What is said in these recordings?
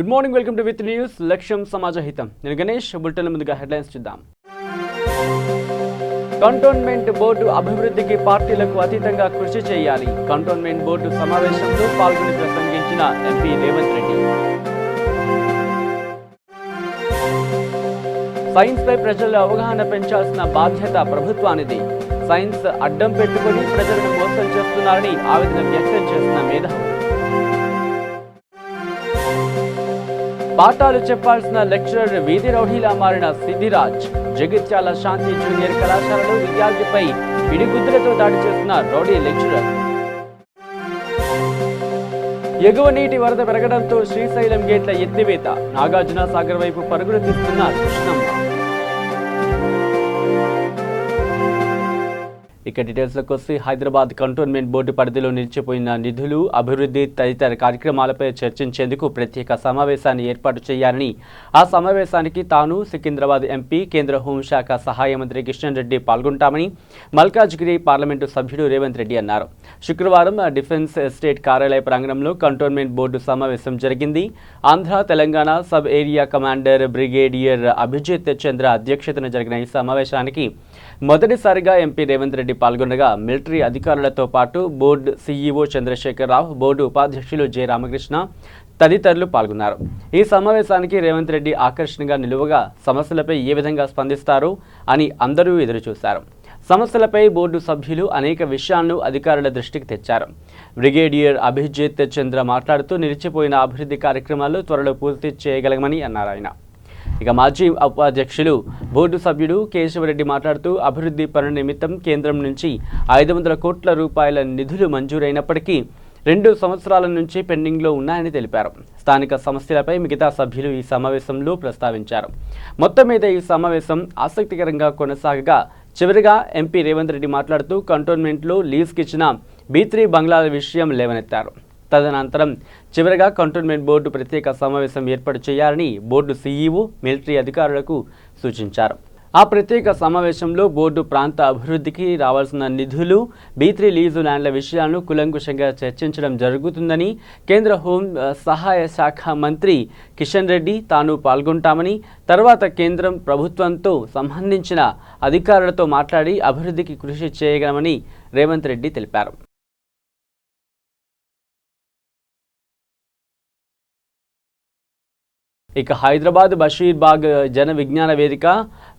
Good morning, welcome to with news. లక్ష్యం సమాజహితం. నేను Ganesh. Bulletin ముందుగా హెడ్లైన్స్ చూద్దాం. కంటోన్మెంట్ బోర్డు అభివృద్ధికి పార్టీలకు అతీతంగా కృషి చేయాలి. కంటోన్మెంట్ బోర్డు సమావేశంలో పాల్గొని ప్రసంగించిన ఎంపీ రేవంత్ రెడ్డి. సైన్స్ పై ప్రజల్లో అవగాహన పెంచాల్సిన బాధ్యత ప్రభుత్వానిది. సైన్స్ అడ్డం పెట్టుకుని ప్రజలను మోసం చేస్తున్నారని ఆవేదన వ్యక్తం చేసిన మేధావులు. పాఠాలు చెప్పాల్సిన లెక్చరర్ వీధి రౌడీలా మారిన సిద్ధిరాజ్. జగిత్యాల శాంతి జూనియర్ కళాశాలలో విద్యార్థిపై పిడిగుద్దులతో దాడి చేసిన రౌడీ లెక్చరర్. ఎగువ నీటి వరద పెరగడంతో శ్రీశైలం గేట్ల ఎత్తివేత. నాగార్జున సాగర్ వైపు పరుగులు తీస్తున్న కృష్ణమ్మ. ఇక డీటెయిల్స్లోకి వస్తే హైదరాబాద్ కంటోన్మెంట్ బోర్డు పరిధిలో నిలిచిపోయిన నిధులు, అభివృద్ధి తదితర కార్యక్రమాలపై చర్చించేందుకు ప్రత్యేక సమావేశాన్ని ఏర్పాటు చేయాలని, ఆ సమావేశానికి తాను, సికింద్రాబాద్ ఎంపీ, కేంద్ర హోంశాఖ సహాయ మంత్రి కిషన్ రెడ్డి పాల్గొంటామని మల్కాజ్గిరి పార్లమెంటు సభ్యుడు రేవంత్ రెడ్డి అన్నారు. శుక్రవారం డిఫెన్స్ ఎస్టేట్ కార్యాలయ ప్రాంగణంలో కంటోన్మెంట్ బోర్డు సమావేశం జరిగింది. Andhra, Telangana sub area commander brigadier Abhijit Chandra అధ్యక్షతన జరిగిన ఈ సమావేశానికి మొదటిసారిగా ఎంపీ రేవంత్ రెడ్డి పాల్గొనగా మిలిటరీ అధికారులతో పాటు బోర్డు సీఈఓ చంద్రశేఖరరావు, బోర్డు ఉపాధ్యక్షులు జె రామకృష్ణ తదితరులు పాల్గొన్నారు. ఈ సమావేశానికి రేవంత్ రెడ్డి ఆకర్షణగా నిలువగా సమస్యలపై ఏ విధంగా స్పందిస్తారు అని అందరూ ఎదురుచూశారు. సమస్యలపై బోర్డు సభ్యులు అనేక విషయాలను అధికారుల దృష్టికి తెచ్చారు. బ్రిగేడియర్ అభిజిత్ చంద్ర మాట్లాడుతూ నిలిచిపోయిన అభివృద్ధి కార్యక్రమాలు త్వరలో పూర్తి చేయగలమని అన్నారు. ఆయన ఇక మాజీ ఉపాధ్యక్షులు, బోర్డు సభ్యుడు కేశవరెడ్డి మాట్లాడుతూ అభివృద్ధి పనుల నిమిత్తం కేంద్రం నుంచి 500 కోట్ల రూపాయల నిధులు మంజూరైనప్పటికీ 2 సంవత్సరాల నుంచి పెండింగ్లో ఉన్నాయని తెలిపారు. స్థానిక సమస్యలపై మిగతా సభ్యులు ఈ సమావేశంలో ప్రస్తావించారు. మొత్తం మీద ఈ సమావేశం ఆసక్తికరంగా కొనసాగగా చివరిగా ఎంపీ రేవంత్ రెడ్డి మాట్లాడుతూ కంటోన్మెంట్లో లీజ్కి ఇచ్చిన B3 బంగ్లాల విషయం లేవనెత్తారు. తదనంతరం చివరిగా కంటోన్మెంట్ బోర్డు ప్రత్యేక సమావేశం ఏర్పాటు చేయాలని బోర్డు సీఈఓ, మిలిటరీ అధికారులకు సూచించారు. ఆ ప్రత్యేక సమావేశంలో బోర్డు ప్రాంత అభివృద్ధికి రావాల్సిన నిధులు, B3 లీజు ల్యాండ్ల విషయాలను కూలంకుషంగా చర్చించడం జరుగుతుందని కేంద్ర హోం సహాయ శాఖ మంత్రి కిషన్ రెడ్డి తాను పాల్గొంటామని, తర్వాత కేంద్రం ప్రభుత్వంతో సంబంధించిన అధికారులతో మాట్లాడి అభివృద్ధికి కృషి చేయగలమని రేవంత్ రెడ్డి తెలిపారు. ఇక హైదరాబాద్ బషీర్బాగ్ జన విజ్ఞాన వేదిక,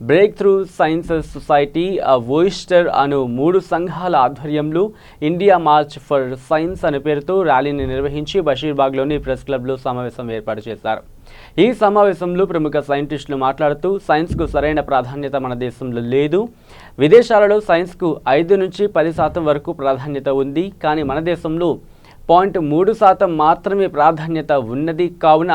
బ్రేక్ త్రూ సైన్సెస్ సొసైటీ, వోయిస్టర్ అను 3 సంఘాల ఆధ్వర్యంలో ఇండియా మార్చ్ ఫర్ సైన్స్ అనే పేరుతో ర్యాలీని నిర్వహించి బషీర్బాగ్లోని ప్రెస్ క్లబ్లో సమావేశం ఏర్పాటు చేశారు. ఈ సమావేశంలో ప్రముఖ సైంటిస్టులు మాట్లాడుతూ సైన్స్కు సరైన ప్రాధాన్యత మన దేశంలో లేదు. విదేశాలలో సైన్స్కు 5 నుంచి 10% వరకు ప్రాధాన్యత ఉంది. కానీ మన దేశంలో 0.3% మాత్రమే ప్రాధాన్యత ఉన్నది. కావున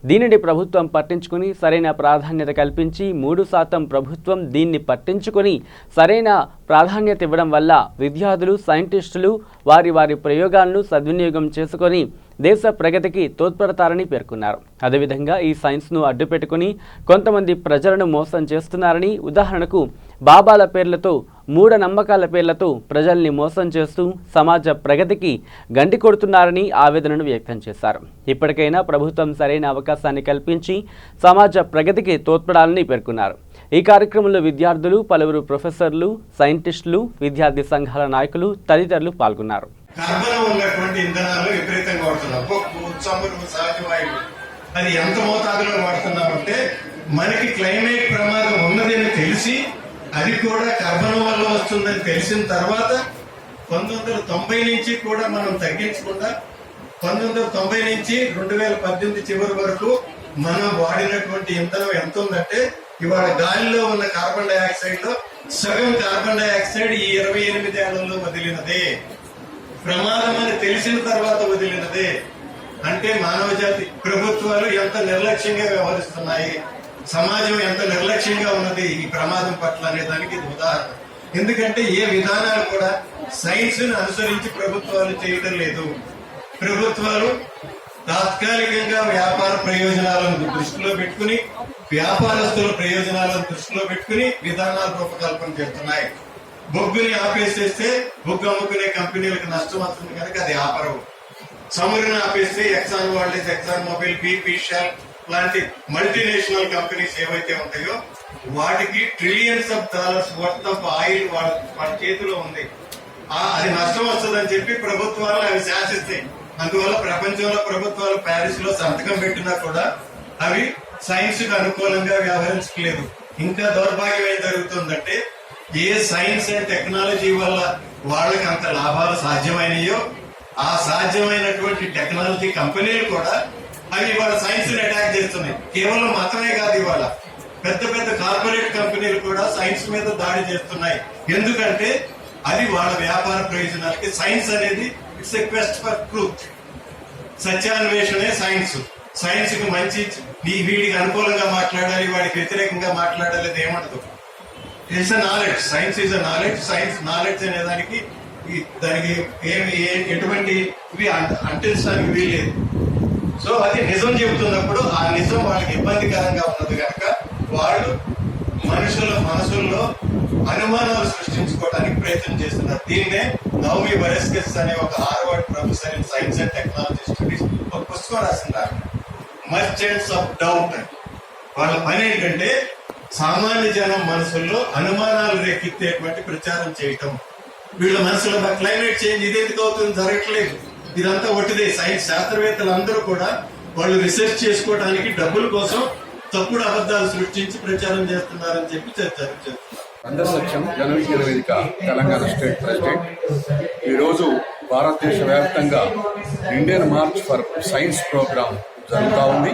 దీనిని ప్రభుత్వం పట్టించుకుని సరైన ప్రాధాన్యత కల్పించి 3% ప్రభుత్వం దీన్ని పట్టించుకొని సరైన ప్రాధాన్యత ఇవ్వడం వల్ల విద్యార్థులు, సైంటిస్టులు వారి ప్రయోగాలను సద్వినియోగం చేసుకొని దేశ ప్రగతికి తోడ్పడతారని పేర్కొన్నారు. అదేవిధంగా ఈ సైన్స్ను అడ్డుపెట్టుకుని కొంతమంది ప్రజలను మోసం చేస్తున్నారని, ఉదాహరణకు బాబాల పేర్లతో, మూఢనమ్మకాల పేర్లతో ప్రజల్ని మోసం చేస్తూ సమాజ ప్రగతికి గండి కొడుతున్నారని ఆవేదనను వ్యక్తం చేశారు. ఇప్పటికైనా ప్రభుత్వం సరైన అవకాశాన్ని కల్పించి సమాజ ప్రగతికి తోడ్పడాలని పేర్కొన్నారు. ఈ కార్యక్రమంలో విద్యార్థులు, పలువురు ప్రొఫెసర్లు, సైంటిస్టులు, విద్యార్థి సంఘాల నాయకులు తదితరులు పాల్గొన్నారు. కర్బనం ఉన్నటువంటి ఇంధనాలు విపరీతంగా వాడుతున్నాం. చమురు, సహజ వాయువు అది ఎంత మోతాదులో వాడుతున్నామంటే మనకి క్లైమేట్ ప్రమాదం ఉన్నదని తెలిసి, అది కూడా కర్బనం వల్ల వస్తుందని తెలిసిన తర్వాత 1990 నుంచి కూడా మనం తగ్గించకుండా 1990 నుంచి 2018 చివరి వరకు మనం వాడినటువంటి ఇంధనం ఎంత ఉందంటే, ఇవాళ గాలిలో ఉన్న కార్బన్ డైఆక్సైడ్ లో సగం కార్బన్ డైఆక్సైడ్ ఈ 28 ఏళ్లలో వదిలినదే. ప్రమాదం అని తెలిసిన తర్వాత వదిలినదే. అంటే మానవ జాతి, ప్రభుత్వాలు ఎంత నిర్లక్ష్యంగా వ్యవహరిస్తున్నాయి, సమాజం ఎంత నిర్లక్ష్యంగా ఉన్నది ఈ ప్రమాదం పట్ల అనే దానికి ఇది ఉదాహరణ. ఎందుకంటే ఏ విధానాలు కూడా సైన్స్ ను అనుసరించి ప్రభుత్వాలు చేయటం లేదు. ప్రభుత్వాలు తాత్కాలికంగా వ్యాపార ప్రయోజనాలను దృష్టిలో పెట్టుకుని, వ్యాపారస్తుల ప్రయోజనాలను దృష్టిలో పెట్టుకుని విధానాల రూపకల్పన చేస్తున్నాయి. బొగ్గుని ఆపేసేస్తే బొగ్గు అమ్ముకునే కంపెనీలకు నష్టం వస్తుంది కనుక అది ఆపరవు. చమురుని ఆపేస్తే Exxon Valdez, Exxon Mobil, BP, Shell లాంటి మల్టీనేషనల్ కంపెనీస్ ఏవైతే ఉంటాయో వాటికి trillions of dollars worth of oil వాళ్ళ చేతిలో ఉంది. అది నష్టం వస్తుందని చెప్పి ప్రభుత్వాలు అవి శాసిస్తాయి. అందువల్ల ప్రపంచంలో ప్రభుత్వాలు ప్యారిస్ లో సంతకం పెట్టినా కూడా అవి సైన్స్ కు అనుకూలంగా వ్యవహరించలేదు. ఇంకా దౌర్భాగ్యం ఏం జరుగుతుందంటే ఏ సైన్స్ అండ్ టెక్నాలజీ వల్ల వాళ్ళకి అంత లాభాలు సాధ్యమైనయో ఆ సాధ్యమైనటువంటి టెక్నాలజీ కంపెనీలు కూడా అవి ఇవాళ సైన్స్ ని అటాక్ చేస్తున్నాయి. కేవలం మాత్రమే కాదు, ఇవాళ పెద్ద పెద్ద కార్పొరేట్ కంపెనీలు కూడా సైన్స్ మీద దాడి చేస్తున్నాయి. ఎందుకంటే అది వాళ్ళ వ్యాపార ప్రయోజనాలకి. సైన్స్ అనేది it's a quest for truth. సత్యాన్వేషణే సైన్స్. సైన్స్ కు మంచి వీడికి అనుకూలంగా మాట్లాడాలి, వాడికి వ్యతిరేకంగా మాట్లాడాలి అది ఏమంటదు. It's a knowledge. Science is a knowledge. Science knowledge అనే దానికి ఎటువంటి ఇవి అంటించడానికి వీలేదు. సో అది నిజం చెబుతున్నప్పుడు ఆ నిజం వాళ్ళకి ఇబ్బందికరంగా ఉన్నది కనుక వాళ్ళు మనుషుల మనసుల్లో అనుమానాలు సృష్టించుకోవడానికి ప్రయత్నం చేస్తున్నారు. దీన్నే నవమి బరెస్కెస్ అనే ఒక Harvard professor in science and technology studies ఒక పుస్తకం రాసిందారు, మర్చెంట్స్ ఆఫ్ డౌట్. వాళ్ళ పని ఏంటంటే సామాన్య జనం మనసుల్లో అనుమానాలు రేకెత్తేటువంటి ప్రచారం చేయటం. వీళ్ళ మనసులో క్లైమేట్ చేంజ్ ఇదేందుకు అవుతుంది, జరగట్లేదు, ఇదంతా ఒట్టిదే. సైన్స్ శాస్త్రవేత్తలు అందరూ కూడా వాళ్ళు రీసెర్చ్ చేసుకోవడానికి డబ్బుల కోసం తప్పుడు అబద్ధాలు సృష్టించి ప్రచారం చేస్తున్నారని చెప్పి చేస్తున్నారు. అందరి సత్యం జన విజ్ఞాన వేదిక తెలంగాణ స్టేట్ ప్రెసిడెంట్. ఈరోజు భారతదేశ వ్యాప్తంగా Indian march for science programme జరుగుతూ ఉంది.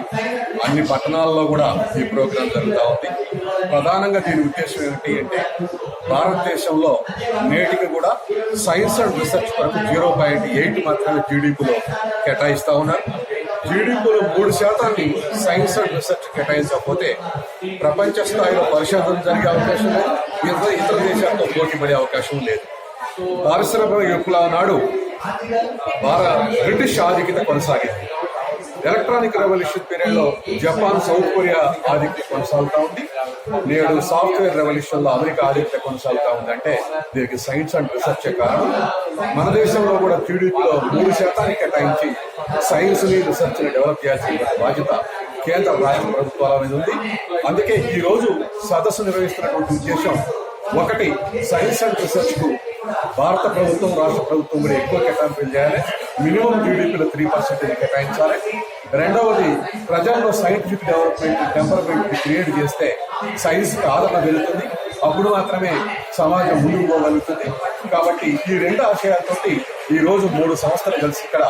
అన్ని పట్టణాల్లో కూడా ఈ ప్రోగ్రాం జరుగుతూ ఉంది. ప్రధానంగా దీని ఉద్దేశం ఏమిటి అంటే భారతదేశంలో నేటికి కూడా సైన్స్ అండ్ రీసెర్చ్ కొరకు 0.8 మాత్రమే జీడీపీలో కేటాయిస్తూ ఉన్నారు. జీడీపీలో 3% సైన్స్ అండ్ రీసెర్చ్ కేటాయించకపోతే ప్రపంచ స్థాయిలో పరిశోధన జరిగే అవకాశం లేదు, ఇతర దేశాలతో పోటీ పడే అవకాశం లేదు. పారిశ్రామిక విప్లవం నాడు బ్రిటిష్ ఆధిక్యత కొనసాగింది. ఎలక్ట్రానిక్ రెవల్యూషన్ పీరియడ్ లో జపాన్, సౌత్ కొరియా ఆధిక్యత కొనసాగుతూ ఉంది. నేడు సాఫ్ట్వేర్ రెవల్యూషన్ లో అమెరికా ఆధిక్యత కొనసాగుతూ ఉంది. అంటే దీనికి సైన్స్ అండ్ రీసెర్చ్ కారణం. మన దేశంలో కూడా జీడీపీలో 3% కేటాయించి సైన్స్ ని రీసెర్చ్ ని డెవలప్ చేయాల్సిన బాధ్యత కేంద్ర రాష్ట్ర ప్రభుత్వాల మీద ఉంది. అందుకే ఈ రోజు సదస్సు నిర్వహిస్తున్నటువంటి ఉద్దేశం ఒకటి, సైన్స్ అండ్ రీసెర్చ్ కు భారత ప్రభుత్వం, రాష్ట్ర ప్రభుత్వం కూడా ఎక్కువ కేటాయింపులు చేయాలి. మినిమం జీడీపీలో 3% కేటాయించాలి. రెండవది, ప్రజల్లో సైంటిఫిక్ డెవలప్మెంట్ టెంపర్మెంట్ క్రియేట్ చేస్తే సైన్స్ కి ఆదరణ పెరుగుతుంది. అప్పుడు మాత్రమే సమాజం ముందుకు పోగలుగుతుంది. కాబట్టి ఈ 2 ఆశయాలతోటి ఈ రోజు 3 సంస్థలు కలిసి ఇక్కడ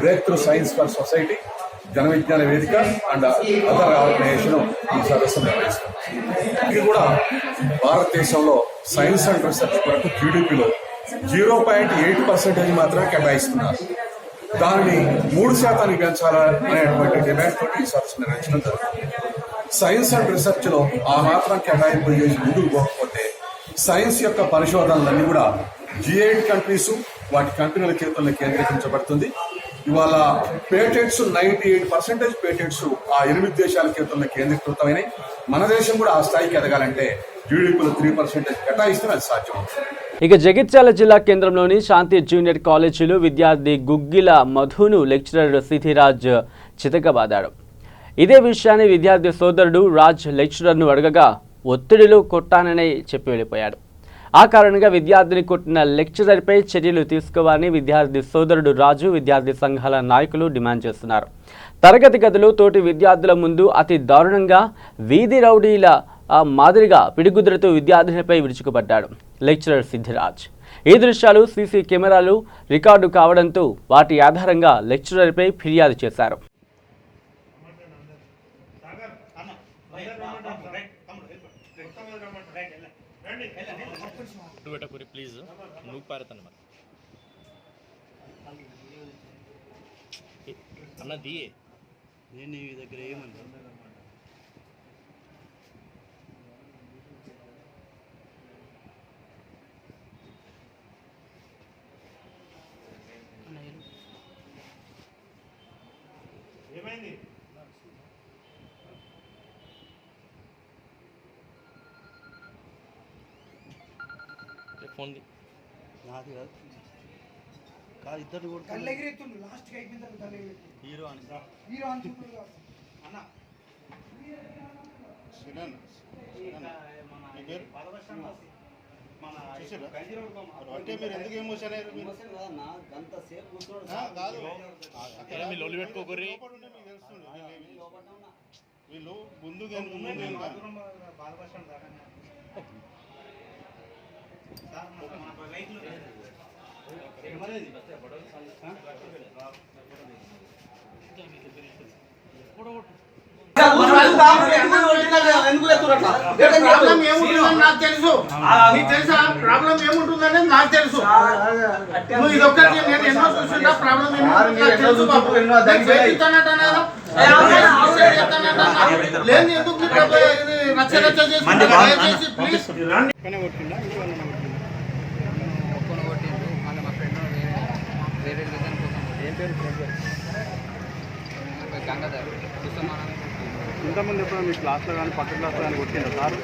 break through science for society, Jana Vignana వేదిక అండ్ అదర్ ఆర్గనైజేషన్ ఈ సదస్సు నిర్వహిస్తుంది. ఇది కూడా భారతదేశంలో సైన్స్ అండ్ రీసెర్చ్ కొరకు జీడీపీలో 0.8% మాత్రమే కేటాయిస్తున్నారు. దానిని 3% పెంచాలనేటువంటి డిమాండ్ తోటి ఈ సదస్సు నిర్వహించడం జరుగుతుంది. సైన్స్ అండ్ రీసెర్చ్ లో ఆ మాత్రం కేటాయింపులు చేసి ముందుకు పోకపోతే సైన్స్ యొక్క పరిశోధనలన్నీ కూడా G8 కంట్రీస్ వాటి కంపెనీల చేతుల్లో కేంద్రీకరించబడుతుంది. ఇవాళ పేటెంట్స్ 98% పేటెంట్స్ ఆ 8 దేశాల చేతుల్లో కేంద్రీకృతమైనవి. మన దేశం కూడా ఆ స్థాయికి ఎదగాలంటే జీడీపీలో 3% కేటాయిస్తే అది సాధ్యం. ఇక జగిత్యాల జిల్లా కేంద్రంలోని శాంతి జూనియర్ కాలేజీలో విద్యార్థి గుగ్గిల మధును లెక్చరర్ సిథిరాజ్ చితకబాదాడు. ఇదే విషయాన్ని విద్యార్థి సోదరుడు రాజ్ లెక్చరర్ను అడగగా ఒత్తిడిలో కొట్టానని చెప్పి వెళ్ళిపోయాడు. ఆ కారణంగా విద్యార్థిని కొట్టిన లెక్చరర్పై చర్యలు తీసుకోవాలని విద్యార్థి సోదరుడు రాజు, విద్యార్థి సంఘాల నాయకులు డిమాండ్ చేస్తున్నారు. తరగతి గదిలో తోటి విద్యార్థుల ముందు అతి దారుణంగా వీధి రౌడీల మాదిరిగా పిడిగుద్రతో విద్యార్థినిపై విరుచుకుపడ్డాడు లెక్చరర్ సిద్ధిరాజ్. ఈ దృశ్యాలు సీసీ కెమెరాలు రికార్డు కావడంతో వాటి ఆధారంగా లెక్చరర్పై ఫిర్యాదు చేశారు. ప్లీజ్ నువ్వు పారుతాను అన్నది నేను నీ దగ్గర ఏమన్నా ఏమైంది? ఫోన్ నాది కాదు కాదు, ఇద్దరు కూడా కళ్ళు ఎగిరెత్తుండు లాస్ట్కి అయిపోయింది. హీరో అని అన్న అంటే మీరు ఎందుకు ఎమోషన్ అయ్యారు? కాదు వీళ్ళు ముందు ప్రాబ్లం ఏముంటుందని నాకు తెలుసు. నీకు తెలుసా ప్రాబ్లం ఏముంటుందనేది నాకు తెలుసు. నువ్వు ఇది ఒక్కటి నేను ఎన్నో చూసిందా ప్రాబ్లం తెలుసు బాబు. లేదు ఎందుకు రచ్చ రచ్చ చేసి ప్లీజ్ ఇంతకుముందు ఎప్పుడు మీ క్లాస్లో కానీ పక్క క్లాస్లో కానీ కొట్టిందా సార్?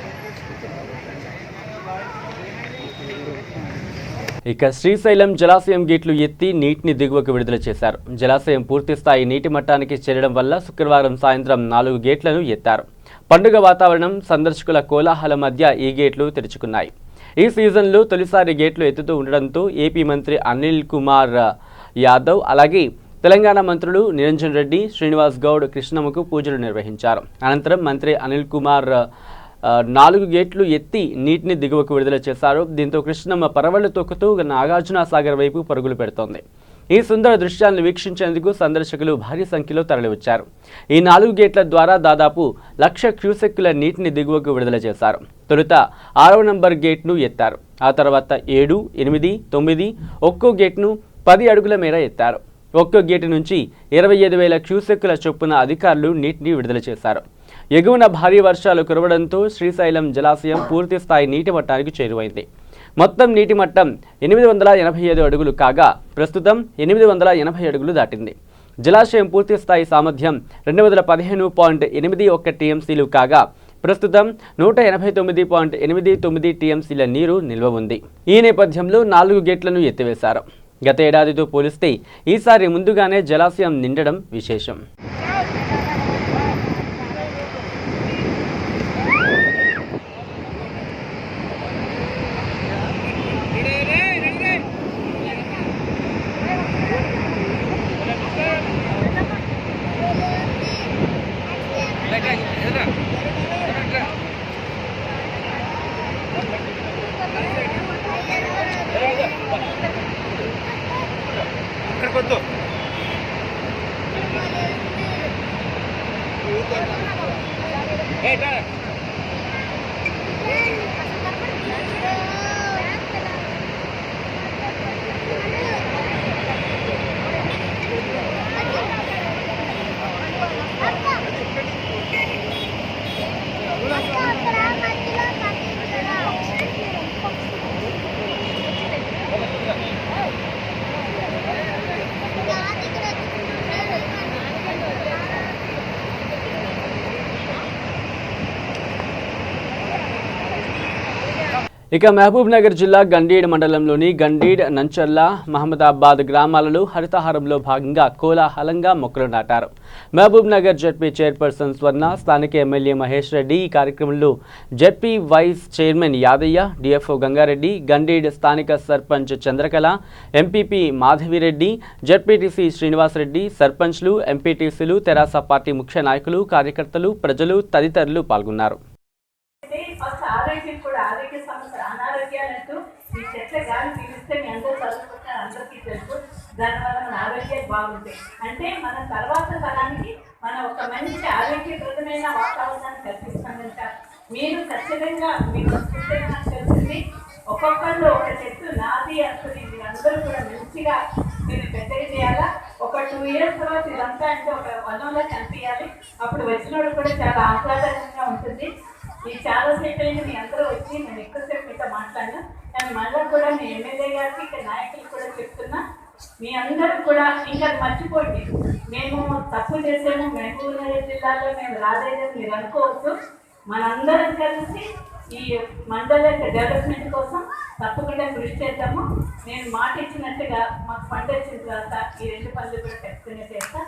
ఇక శ్రీశైలం జలాశయం గేట్లు ఎత్తి నీటిని దిగువకు విడుదల చేశారు. జలాశయం పూర్తి స్థాయి నీటి మట్టానికి చేరడం వల్ల శుక్రవారం సాయంత్రం 4 గేట్లను ఎత్తారు. పండుగ వాతావరణం, సందర్శకుల కోలాహల మధ్య ఈ గేట్లు తెరుచుకున్నాయి. ఈ సీజన్లో తొలిసారి గేట్లు ఎత్తుతూ ఉండడంతో ఏపీ మంత్రి అనిల్ కుమార్ యాదవ్ అలాగే తెలంగాణ మంత్రులు నిరంజన్ రెడ్డి, శ్రీనివాస్ గౌడ్ కృష్ణమ్మకు పూజలు నిర్వహించారు. అనంతరం మంత్రి అనిల్ కుమార్ 4 గేట్లు ఎత్తి నీటిని దిగువకు విడుదల చేశారు. దీంతో కృష్ణమ్మ పరవళ్లు తొక్కుతూ నాగార్జున సాగర్ వైపు పరుగులు పెడుతోంది. ఈ సుందర దృశ్యాలను వీక్షించేందుకు సందర్శకులు భారీ సంఖ్యలో తరలివచ్చారు. ఈ 4 గేట్ల ద్వారా దాదాపు 1,00,000 క్యూసెక్కుల నీటిని దిగువకు విడుదల చేశారు. తొలుత 6వ నంబర్ గేట్ను ఎత్తారు. ఆ తర్వాత 7, 8, 9 ఒక్కో గేట్ను 10 అడుగుల మేర ఎత్తారు. ఒక్కో గేటు నుంచి 25,000 క్యూసెక్కుల చొప్పున అధికారులు నీటిని విడుదల చేశారు. ఎగువన భారీ వర్షాలు కురవడంతో శ్రీశైలం జలాశయం పూర్తి స్థాయి నీటి మట్టానికి చేరువైంది. మొత్తం నీటి మట్టం 885 అడుగులు కాగా ప్రస్తుతం 880 అడుగులు దాటింది. జలాశయం పూర్తి స్థాయి సామర్థ్యం 215.81 టీఎంసీలు కాగా ప్రస్తుతం 189.89 టీఎంసీల నీరు నిల్వ ఉంది. ఈ నేపథ్యంలో 4 గేట్లను ఎత్తివేశారు. గత ఏడాదితో పోలిస్తే ఈసారి ముందుగానే జలాశయం నిండడం విశేషం. ఇక మహబూబ్ నగర్ జిల్లా గండీడ్ మండలంలోని గండీడ్, నంచర్ల, మహమ్మదాబాద్ గ్రామాలలో హరితహారంలో భాగంగా కోలాహలంగా మొక్కలు నాటారు. మహబూబ్ నగర్ జెడ్పీ చైర్పర్సన్ స్వర్ణ, స్థానిక ఎమ్మెల్యే మహేష్ రెడ్డి ఈ కార్యక్రమంలో ZP vice chairman Yadaiah, DFO Gangareddy, Gandeed స్థానిక సర్పంచ్ చంద్రకళ, ఎంపీపీ మాధవిరెడ్డి, జెడ్పీటీసీ శ్రీనివాసరెడ్డి, సర్పంచ్లు, ఎంపీటీసీలు, తెరాస పార్టీ ముఖ్య నాయకులు, కార్యకర్తలు, ప్రజలు తదితరులు పాల్గొన్నారు. ఆరోగ్య సమస్యలు, అనారోగ్యాలంటూ ఈ చెట్ల గాలి పీలిస్తే మీ అందరూ చదువుకుంటారు, అందరికీ తెలుసు. దానివల్ల మన ఆరోగ్యాలు బాగుంటాయి. అంటే మన తర్వాత తరానికి మనం ఒక మంచి ఆరోగ్యప్రదమైన వాతావరణాన్ని కల్పిస్తాం కనుక మీరు ఖచ్చితంగా మీకు తెలిసింది ఒక్కొక్కళ్ళు ఒక చెట్టు నాది అనుకుని మీరందరూ కూడా మంచిగా మీరు పెద్దగా చేయాలా. ఒక 2 years తర్వాత ఇదంతా అంటే ఒక వనంలో కనిపించాలి. అప్పుడు వచ్చినప్పుడు కూడా చాలా ఆహ్లాదకరంగా ఉంటుంది. ఈ చాలా సేపు అయింది మీ అందరూ వచ్చి నేను ఎక్కువసేపు మీతో మాట్లాడినా, కానీ మళ్ళీ కూడా మీ ఎమ్మెల్యే గారికి ఇక్కడ నాయకులు కూడా చెప్తున్నా, మీ అందరూ కూడా ఇంకా మర్చిపోండి. మేము తప్పు చేసాము, మహబూబ్ నగర్ జిల్లాలో మేము రాలేదని మీరు అనుకోవచ్చు. మనందరం కలిసి ఈ మండల డెవలప్మెంట్ కోసం తప్పకుండా కృషి చేద్దాము. నేను మాట ఇచ్చినట్టుగా మాకు ఫండ్ వచ్చిన తర్వాత ఈ 2 పనులు కూడా ఖచ్చితంగా చేస్తాం.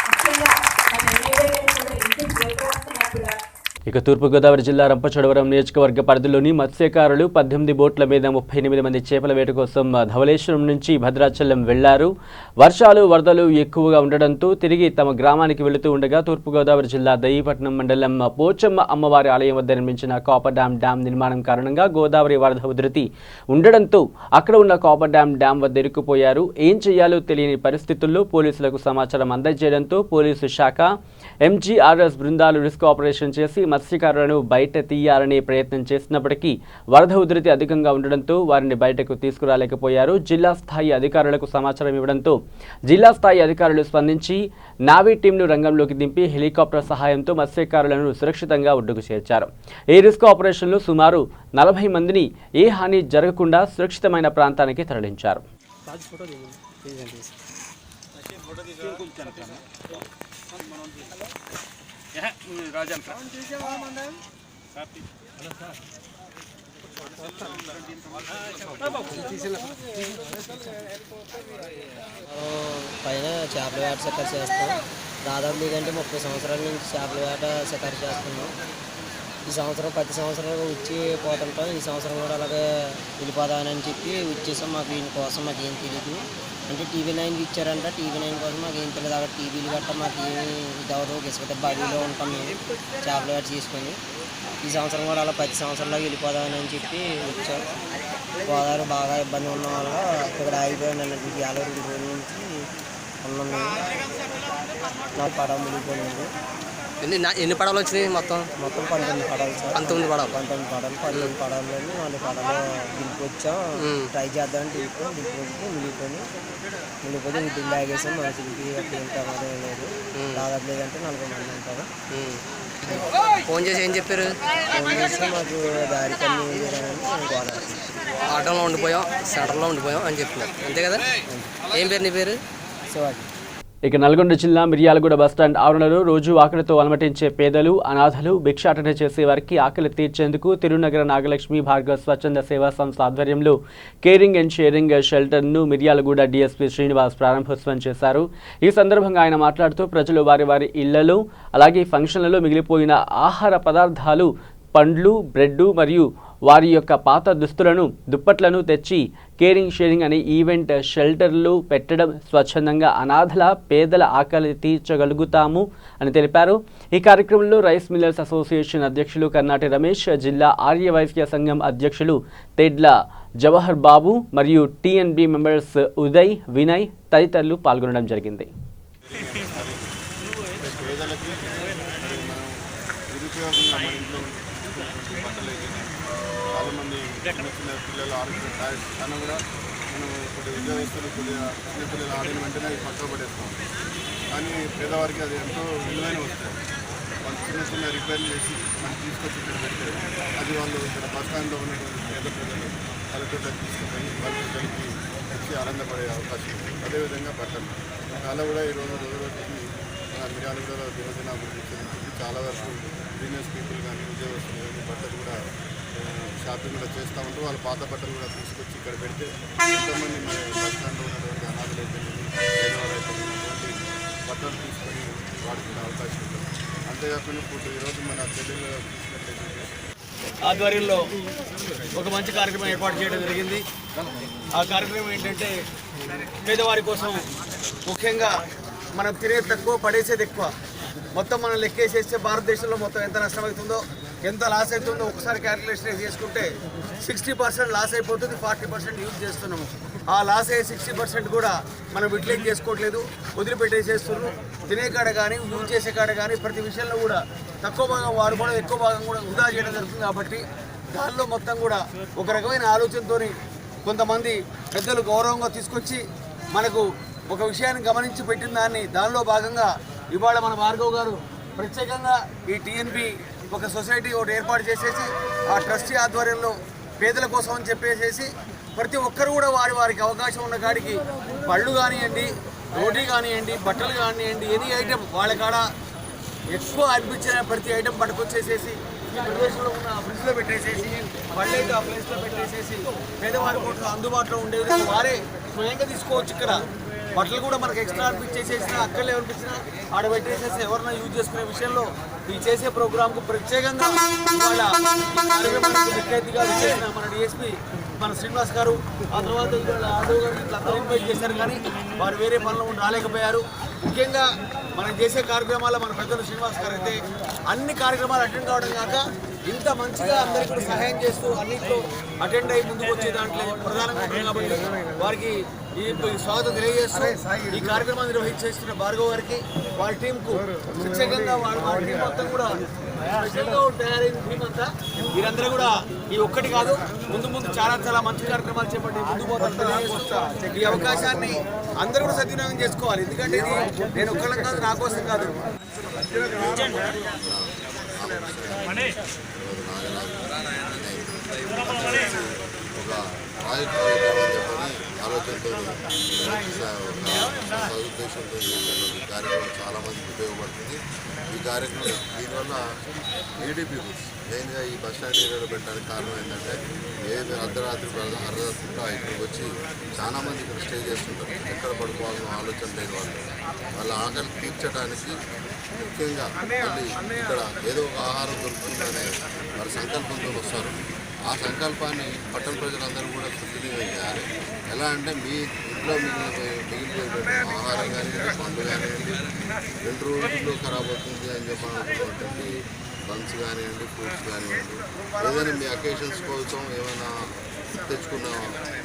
ముఖ్యంగా మన ఎమ్మెల్యే గారు కూడా ఇంటికి వెళ్ళవస్తున్నా కూడా ఇక తూర్పుగోదావరి జిల్లా రంపచోడవరం నియోజకవర్గ పరిధిలోని మత్స్యకారులు 18 బోట్ల మీద 38 మంది చేపల వేట కోసం ధవళేశ్వరం నుంచి భద్రాచలం వెళ్లారు. వర్షాలు వరదలు ఎక్కువగా ఉండడంతో తిరిగి తమ గ్రామానికి వెళుతూ ఉండగా తూర్పుగోదావరి జిల్లా దయ్యపట్నం మండలం పోచమ్మ అమ్మవారి ఆలయం వద్ద నిర్మించిన కాపర్ డ్యాం నిర్మాణం కారణంగా గోదావరి వరద ఉధృతి ఉండడంతో అక్కడ ఉన్న కాపర్ డ్యాం వద్ద ఇరుక్కుపోయారు. ఏం చేయాలో తెలియని పరిస్థితుల్లో పోలీసులకు సమాచారం అందజేయడంతో పోలీసు శాఖ ఎంజీఆర్ఎస్ బృందాలు రిస్క్ ఆపరేషన్ చేసి మత్స్యకారులను బయట తీయాలనే ప్రయత్నం చేసినప్పటికీ వరద ఉధృతి అధికంగా ఉండడంతో వారిని బయటకు తీసుకురాలేకపోయారు. జిల్లా స్థాయి అధికారులకు సమాచారం ఇవ్వడంతో జిల్లా స్థాయి అధికారులు స్పందించి నావీ టీంను రంగంలోకి దింపి హెలికాప్టర్ సహాయంతో మత్స్యకారులను సురక్షితంగా ఒడ్డుకు చేర్చారు. ఈ రిస్క్ ఆపరేషన్లో సుమారు 40 మందిని ఏ హాని జరగకుండా సురక్షితమైన ప్రాంతానికి తరలించారు. పైన చేపల వేట షికారు చేస్తాం. దాదాపు మీకంటే 30 సంవత్సరాల నుంచి చేపల వేట షికారు చేస్తున్నాం. ఈ సంవత్సరం ప్రతి సంవత్సరం వచ్చి పోతుంటాం. ఈ సంవత్సరం కూడా అలాగే వెళ్ళిపోదామని చెప్పి వచ్చేసాం. మాకు దీనికోసం మాకు ఏం తెలియదు. అంటే TV9 ఇచ్చారంట. TV9 కోసం మాకు ఏం తెలియదు. అక్కడ టీవీలు గట్ట మాకు ఏమి ఇదవరు. ఇసుక బాడీలో ఉంటాం మేము చేపల వేట చేసుకొని. ఈ సంవత్సరం కూడా అలా ప్రతి సంవత్సరంలో వెళ్ళిపోదామని చెప్పి వచ్చాం. గోదావరి బాగా ఇబ్బంది ఉన్న వల్ల ఇక్కడ ఆగిపోయాను అన్నట్టు 52 రోజుల నుంచి ఉన్నాం మేము. నాకు పడవ మునిగిపోయింది. ఎన్ని పడవలు వచ్చినాయి? మొత్తం 19 పడవలు సార్. 19 పడవలు. 19 పడవలు. 12 పడవలని 4 పడవలు దింపి వచ్చాం. ట్రై చేద్దామని దింపిపోతే ఇంటికి లాగేసాం. మనుషులకి అట్లా ఏం ప్రమాదం లేదు. దాదాపు లేదంటే 40 మంది ఉంటారు. ఫోన్ చేసి ఏం చెప్పారు? ఫోన్ చేస్తే మాకు దారి కన్నీ లేదని గోదావరి ఆటోలో ఉండిపోయాం, సెటర్లో ఉండిపోయాం అని చెప్తున్నారు. అంతే కదా? ఏం పేరు నీ పేరు? శివాజీ. ఇక నల్గొండ జిల్లా మిర్యాలగూడ బస్టాండ్ ఆవరణలో రోజు ఆకలితో అలమటించే పేదలు, అనాథలు, భిక్షాటన చేసే వారికి ఆకలి తీర్చేందుకు తిరునగర నాగలక్ష్మి భార్గవ స్వచ్ఛంద సేవా సంస్థ ఆధ్వర్యంలో కేరింగ్ అండ్ షేరింగ్ షెల్టర్ను మిర్యాలగూడ డీఎస్పీ శ్రీనివాస్ ప్రారంభోత్సవం చేశారు. ఈ సందర్భంగా ఆయన మాట్లాడుతూ ప్రజలు వారి ఇళ్లలో అలాగే ఫంక్షన్లలో మిగిలిపోయిన ఆహార పదార్థాలు, పండ్లు, బ్రెడ్ మరియు వారి యొక్క పాత దుస్తులను, దుప్పట్లను తెచ్చి కేరింగ్ షేరింగ్ అనే ఈవెంట్ షెల్టర్లు పెట్టడం స్వచ్ఛందంగా అనాథల, పేదల ఆకలి తీర్చగలుగుతాము అని తెలిపారు. ఈ కార్యక్రమంలో రైస్ మిల్లర్స్ అసోసియేషన్ అధ్యక్షులు కర్నాటి రమేష్, జిల్లా ఆర్య వైశ్య సంఘం అధ్యక్షులు తెడ్ల జవహర్ బాబు మరియు TNB మెంబర్స్ ఉదయ్, వినయ్ తదితరులు పాల్గొనడం జరిగింది. చాలామంది చిన్న పిల్లలు ఆరోగ్యం కన్నా కూడా మనం కొద్దిగా ఉద్యోగస్తులు కొద్దిగా చిన్నపిల్లలు ఆడిన వెంటనే అది పక్క పడేస్తాం. కానీ పేదవారికి అది ఎంతో విలువైన వస్తాయి. వాళ్ళు చిన్న రిపేర్లు చేసి మనం తీసుకొచ్చి ఇక్కడ పెడితే అది వాళ్ళు ఇక్కడ బస్ స్టాండ్లో ఉన్నటువంటి పేద ప్రజలు వాళ్ళతో తీసుకుపోయి వాళ్ళ పిల్లలకి వచ్చి ఆనందపడే అవకాశం ఉంది. అదేవిధంగా బట్టలు చాలా కూడా ఈరోజు రోజుకి మిర్యాలగూడలో దినదిన అభివృద్ధి చెందుతుంది. చాలా వరకు బిజినెస్ పీపుల్ కానీ ఉద్యోగస్తులు కానీ బట్టలు కూడా షాపింగ్ కూడా చేస్తూ ఉంటారు. వాళ్ళ పాత బట్టలు కూడా తీసుకొచ్చి ఇక్కడ పెడితే ఎంతోమంది బస్ స్టాండ్లో ఉన్నటువంటి అనాథలు అయితే పేదవాళ్ళైతే బట్టలు తీసుకొని వాడుకునే అవకాశం ఉంటుంది. అంతేకాకుండా ఇప్పుడు ఈరోజు మన తెలుగులో చూసినట్లయితే ఆధ్వర్యంలో ఒక మంచి కార్యక్రమం ఏర్పాటు చేయడం జరిగింది. ఆ కార్యక్రమం ఏంటంటే పేదవారి కోసం, ముఖ్యంగా మనం తినేది తక్కువ, పడేసేది ఎక్కువ. మొత్తం మనం లెక్కేసేస్తే భారతదేశంలో మొత్తం ఎంత నష్టమవుతుందో, ఎంత లాస్ అవుతుందో ఒకసారి క్యాలిక్యులేషన్ చేసుకుంటే 60% లాస్ అయిపోతుంది, 40% యూజ్ చేస్తున్నాము. ఆ లాస్ అయ్యే 60% కూడా మనం విట్లేట్ చేసుకోవట్లేదు, వదిలిపెట్టేసేస్తున్నాం. తినే కాడ కానీ, యూజ్ చేసే కాడ కానీ ప్రతి విషయంలో కూడా తక్కువ భాగం వాడుకోవడం, ఎక్కువ భాగం కూడా వృధా చేయడం జరుగుతుంది. కాబట్టి దానిలో మొత్తం కూడా ఒక రకమైన ఆలోచనతో కొంతమంది పెద్దలు గౌరవంగా తీసుకొచ్చి మనకు ఒక విషయాన్ని గమనించి పెట్టిన దానిలో భాగంగా ఇవాళ మన భార్గవ్ గారు ప్రత్యేకంగా ఈ TNB ఒక సొసైటీ ఒకటి ఏర్పాటు చేసేసి ఆ ట్రస్టీ ఆధ్వర్యంలో పేదల కోసం అని చెప్పేసేసి ప్రతి ఒక్కరు కూడా వారికి అవకాశం ఉన్న కాడికి పళ్ళు కానివ్వండి, రోటీ కానివ్వండి, బట్టలు కానివ్వండి, ఎనీ ఐటెం వాళ్ళ కాడ ఎక్కువ అనిపించిన ప్రతి ఐటెం పట్టుకొచ్చేసేసి ఈ ప్రదేశంలో ఉన్న ఫ్రిడ్జ్లో పెట్టేసేసి పళ్ళైతే ఆ ప్లేస్లో పెట్టేసేసి పేదవారి కోసం అందుబాటులో ఉండేది వారే స్వయంగా తీసుకోవచ్చు. ఇక్కడ బట్టలు కూడా మనకు ఎక్స్ట్రా అనిపించేసేసిన అక్కర్లే అనిపించినా ఆడ పెట్టేసేసి ఎవరైనా యూజ్ చేసుకునే విషయంలో ఈ చేసే ప్రోగ్రాంకు ప్రత్యేకంగా ఇవాళ ఈ కార్యక్రమానికి ముఖ్య అతిథిగా చేసిన మన డిఎస్పీ మన శ్రీనివాస్ గారు, ఆ తర్వాత ఇవాళ ఆటో గారు ఇట్లా ఇన్వైట్ చేశారు, కానీ వారు వేరే పనులు రాలేకపోయారు. ముఖ్యంగా మనం చేసే కార్యక్రమాల్లో మన పెద్దలు శ్రీనివాస్ గారు అయితే అన్ని కార్యక్రమాలు అటెండ్ కావడం కాక ఇంత మంచిగా అందరికీ కూడా సహాయం చేస్తూ అన్నింటిలో అటెండ్ అయ్యి ముందుకు వచ్చే దాంట్లో ప్రధానంగా ఉంటుంది. కాబట్టి వారికి ఈ స్వాగతం తెలియజేస్తూ ఈ కార్యక్రమాన్ని నిర్వహించేస్తున్న భార్గవ్ గారికి, వారి టీంకు ప్రత్యేకంగా వారి టీం మొత్తం కూడా స్పెషల్గా తయారైన టీం అంతా వీరందరూ కూడా ఈ ఒక్కటి కాదు, ముందు ముందు చాలా మంచి కార్యక్రమాలు చేపట్టి ముందు పోతారు. ఈ అవకాశాన్ని అందరూ కూడా సద్వినియోగం చేసుకోవాలి. ఎందుకంటే ఇది నేను ఒక్కళ్ళం కాదు, నా కోసం కాదు. ఒక ప్రాజెక్టు చేద్దామని చెప్పని ఆలోచనతో సదుద్దేశంతో చేసినటువంటి కార్యక్రమం చాలామందికి ఉపయోగపడుతుంది. ఈ కార్యక్రమం దీనివల్ల ఈడీపీ మెయిన్గా ఈ బస్ స్టాండ్ ఏరియాలో పెట్టడానికి కారణం ఏంటంటే అర్ధరాత్రి ఇక్కడికి వచ్చి చాలామంది ఇక్కడ స్టే చేస్తుంటారు. ఎక్కడ పడుకోవాలని ఆలోచన లేని వాళ్ళు వాళ్ళ ఆకలి తీర్చడానికి ముఖ్యంగా మళ్ళీ ఇక్కడ ఏదో ఒక ఆహారం దొరుకుతుందనే వారి సంకల్పంతో వస్తారు. ఆ సంకల్పాన్ని పట్టణ ప్రజలందరూ కూడా సద్వినియోగం చేయాలి. ఎలా అంటే మీ ఇంట్లో మిగిలిపోయినటువంటి ఆహారం కానివ్వండి, పండ్లు కానివ్వండి, 2 రోజుల్లో ఖరాబ్ అవుతుంది అని చెప్పినటువంటి బన్స్ కానివ్వండి, ఫ్రూట్స్ కానివ్వండి, ఏదైనా మీ అకేషన్స్ కోసం ఏమైనా తెచ్చుకున్న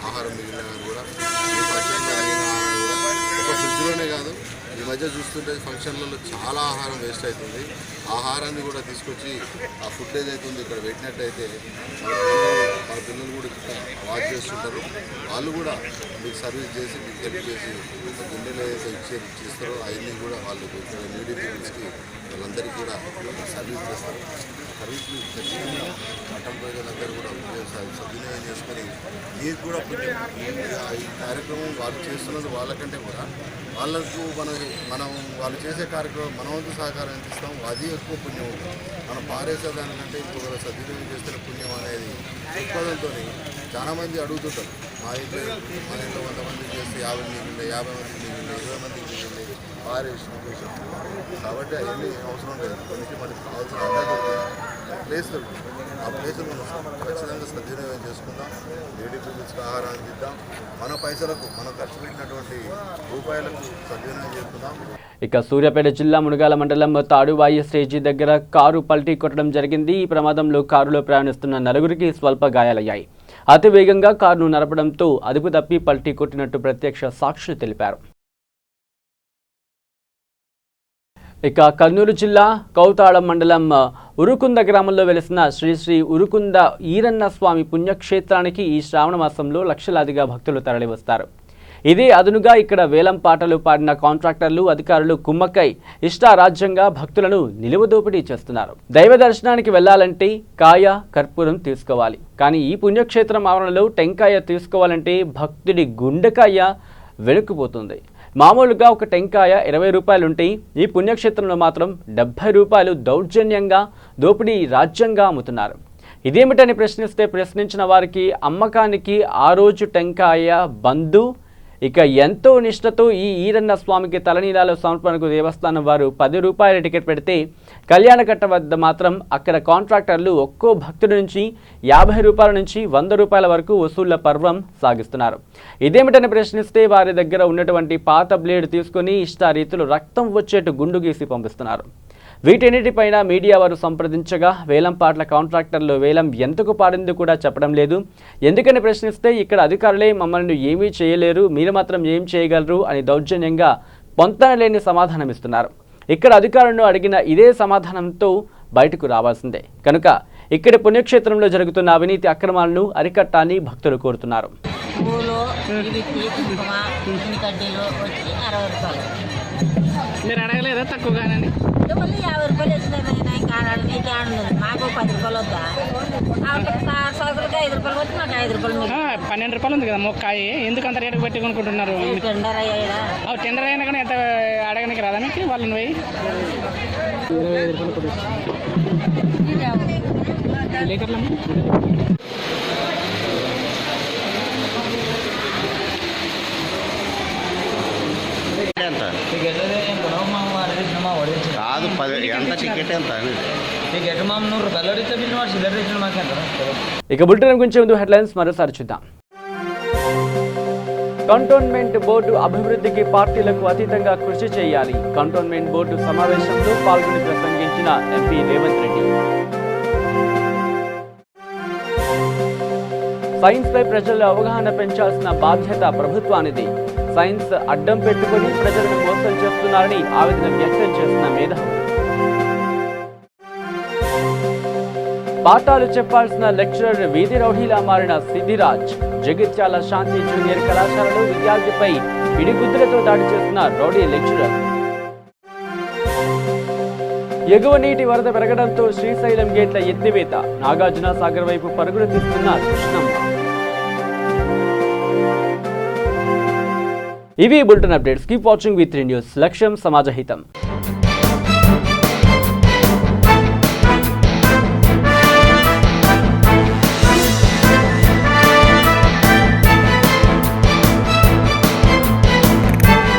ఆహారం మిగిలిన కానీ కూడా మీ ఫంక్షన్లో అయిన ఆహారం కూడా ఒక ఫ్రిడ్జ్లోనే కాదు, ఈ మధ్య చూస్తుంటే ఫంక్షన్లలో చాలా ఆహారం వేస్ట్ అవుతుంది. ఆహారాన్ని కూడా తీసుకొచ్చి ఆ ఫుడ్ ఏదైతే ఉంది ఇక్కడ పెట్టినట్టయితే మన పిల్లలు కూడా ఇక్కడ వాచ్ చేస్తుంటారు. వాళ్ళు కూడా మీకు సర్వీస్ చేసి మీకు హెల్ప్ చేసి గిన్నెలు ఏదైతే ఇచ్చిస్తారో అవన్నీ కూడా వాళ్ళు నీడీ పీపుల్స్కి వాళ్ళందరికీ కూడా సర్వీస్ చేస్తారు. సర్వీస్ని ఖచ్చితంగా పట్టణ ప్రజలందరూ కూడా సద్వినియోగం చేసుకొని మీకు కూడా ఈ కార్యక్రమం వాళ్ళు చేస్తున్నది వాళ్ళకంటే కూడా వాళ్ళకు మనం వాళ్ళు చేసే కార్యక్రమం మన వంతు సహకారం ఎంత ఇస్తాం అది ఎక్కువ పుణ్యం ఉంటుంది. మనం పారేసే దానికంటే ఇంకొక సద్వినియోగం చేస్తున్న పుణ్యం అనేది దృక్పథంతో చాలామంది అడుగుతుంటారు. మా ఇంట్లో 100 మంది చేస్తే 50 మిగిలినాయి, 50 మందికి మిగిలినాయి, 20 మందికి మిగిలినాయి, పారేసి కాబట్టి అవన్నీ అవసరం లేదు. కొన్నిటి మనకి కావాల్సిన అడ్డా దొరుకుతుంది, ప్లేస్ దొరుకుతుంది. ఆ ప్లేస్ను మనం ఖచ్చితంగా సద్వినియోగం చేసుకుందాం. లేడీ పీపుల్స్కి ఆహారం అందిద్దాం. మన పైసలకు మనం ఖర్చు పెట్టినటువంటి రూపాయలకు సద్వినియోగం చేసుకుందాం. ఇక సూర్యాపేట జిల్లా మునగాల మండలం తాడువాయి స్టేజీ దగ్గర కారు పల్టీ కొట్టడం జరిగింది. ఈ ప్రమాదంలో కారులో ప్రయాణిస్తున్న 4గురికి స్వల్ప గాయాలయ్యాయి. అతి వేగంగా కారును నడపడంతో అదుపు తప్పి పల్టీ కొట్టినట్టు ప్రత్యక్ష సాక్షులు తెలిపారు. ఇక కర్నూలు జిల్లా కౌతాళం మండలం ఉరుకుంద గ్రామంలో వెలిసిన శ్రీ శ్రీ ఉరుకుంద ఈరన్న స్వామి పుణ్యక్షేత్రానికి ఈ శ్రావణ మాసంలో లక్షలాదిగా భక్తులు తరలివస్తారు. ఇదే అదునుగా ఇక్కడ వేలం పాటలు పాడిన కాంట్రాక్టర్లు, అధికారులు కుమ్మక్కై ఇష్టారాజ్యంగా భక్తులను నిలువదోపిడీ చేస్తున్నారు. దైవ దర్శనానికి వెళ్లాలంటే కాయ కర్పూరం తీసుకోవాలి, కానీ ఈ పుణ్యక్షేత్రం ఆవరణలో టెంకాయ తీసుకోవాలంటే భక్తుడి గుండెకాయ వెనుక్కుపోతుంది. మామూలుగా ఒక టెంకాయ 20 రూపాయలుంటే ఈ పుణ్యక్షేత్రంలో మాత్రం 70 రూపాయలు దౌర్జన్యంగా దోపిడీ రాజ్యంగా అమ్ముతున్నారు. ఇదేమిటని ప్రశ్నించిన వారికి అమ్మకానికి ఆ రోజు టెంకాయ బంధు. ఇక ఎంతో నిష్ఠతో ఈ ఈరన్న స్వామికి తలనీలాల సమర్పణకు దేవస్థానం వారు 10 రూపాయల టికెట్ పెడితే కళ్యాణకట్ట వద్ద మాత్రం అక్కడ కాంట్రాక్టర్లు ఒక్కో భక్తుడి నుంచి 50 రూపాయల నుంచి 100 రూపాయల వరకు వసూళ్ల పర్వం సాగిస్తున్నారు. ఇదేమిటని ప్రశ్నిస్తే వారి దగ్గర ఉన్నటువంటి పాత బ్లేడ్ తీసుకుని ఇష్టారీతులు రక్తం వచ్చేట్టు గుండు గీసి పంపిస్తున్నారు. వీటన్నిటిపైన మీడియా వారు సంప్రదించగా వేలంపాట్ల కాంట్రాక్టర్లు వేలం ఎంతకు పాడింది కూడా చెప్పడం లేదు. ఎందుకని ప్రశ్నిస్తే ఇక్కడ అధికారులే మమ్మల్ని ఏమీ చేయలేరు, మీరు మాత్రం ఏం చేయగలరు అని దౌర్జన్యంగా పొంతన లేని సమాధానం ఇస్తున్నారు. ఇక్కడ అధికారులను అడిగిన ఇదే సమాధానంతో బయటకు రావాల్సిందే. కనుక ఇక్కడి పుణ్యక్షేత్రంలో జరుగుతున్న అవినీతి అక్రమాలను అరికట్టాలని భక్తులు కోరుతున్నారు. మీరు అడగలేదా తక్కువగానే? మళ్ళీ 50 రూపాయలు వేసినాయి, ఇంకా ఆడలేదు. మాకు 10 రూపాయలు వద్దా? సరుకులకి 5 రూపాయలు వచ్చి మాకు 5 రూపాయలు. 12 రూపాయలు ఉంది కదా మొక్కాయి, ఎందుకు అంత రేటు పెట్టి కొనుక్కుంటున్నారు? టెండర్ అయ్యాడా? టెండర్ అయినా కానీ ఎంత అడగడానికి రాదా మీకు? వాళ్ళని పోయి 25 రూపాయలు లీటర్లు కాదు. ఎంత టికెట్ ఎంత టికెట్ మా 100 రూపాయలు ఇచ్చే బిల్లు వాడు సిల్లర్ ఇచ్చిన మాకు ఎంత. ఇక బులెటిన్ గురించి ముందు హెడ్లైన్స్ మరోసారి చూద్దాం. కంటోన్మెంట్ బోర్డు అభివృద్ధికి పార్టీలకు అతీతంగా కృషి చేయాలి. కంటోన్మెంట్ బోర్డు సమావేశంలో పాల్గొని ప్రసంగించిన ఎంపీ రేవంత్ రెడ్డి. సైన్స్ పై ప్రజల అవగాహన పెంచాల్సిన బాధ్యత ప్రభుత్వానిది. సైన్స్ అడ్డం పెట్టుకుని ప్రజలను మోసం చేస్తున్నారని ఆవేదన వ్యక్తం చేసిన మేధావులు. పాఠాలు చెప్పాల్సిన లెక్చరర్ వీధి రౌడీలా మారిన సిద్ధిరాజ్. జగిత్యాల శాంతి జూనియర్ కళాశాలలో విద్యార్థిపై పిడిగుద్దులతో దాడి చేసిన రౌడీ లెక్చరర్. ఎగువ నీటి వరద పెరగడంతో శ్రీశైలం గేట్ల ఎత్తివేత. నాగార్జున సాగర్ వైపు పరుగులు తీస్తున్న కృష్ణమ్మ. ఇవి bulletin updates. Keep watching V3 news. లక్ష్యం సమాజహితం.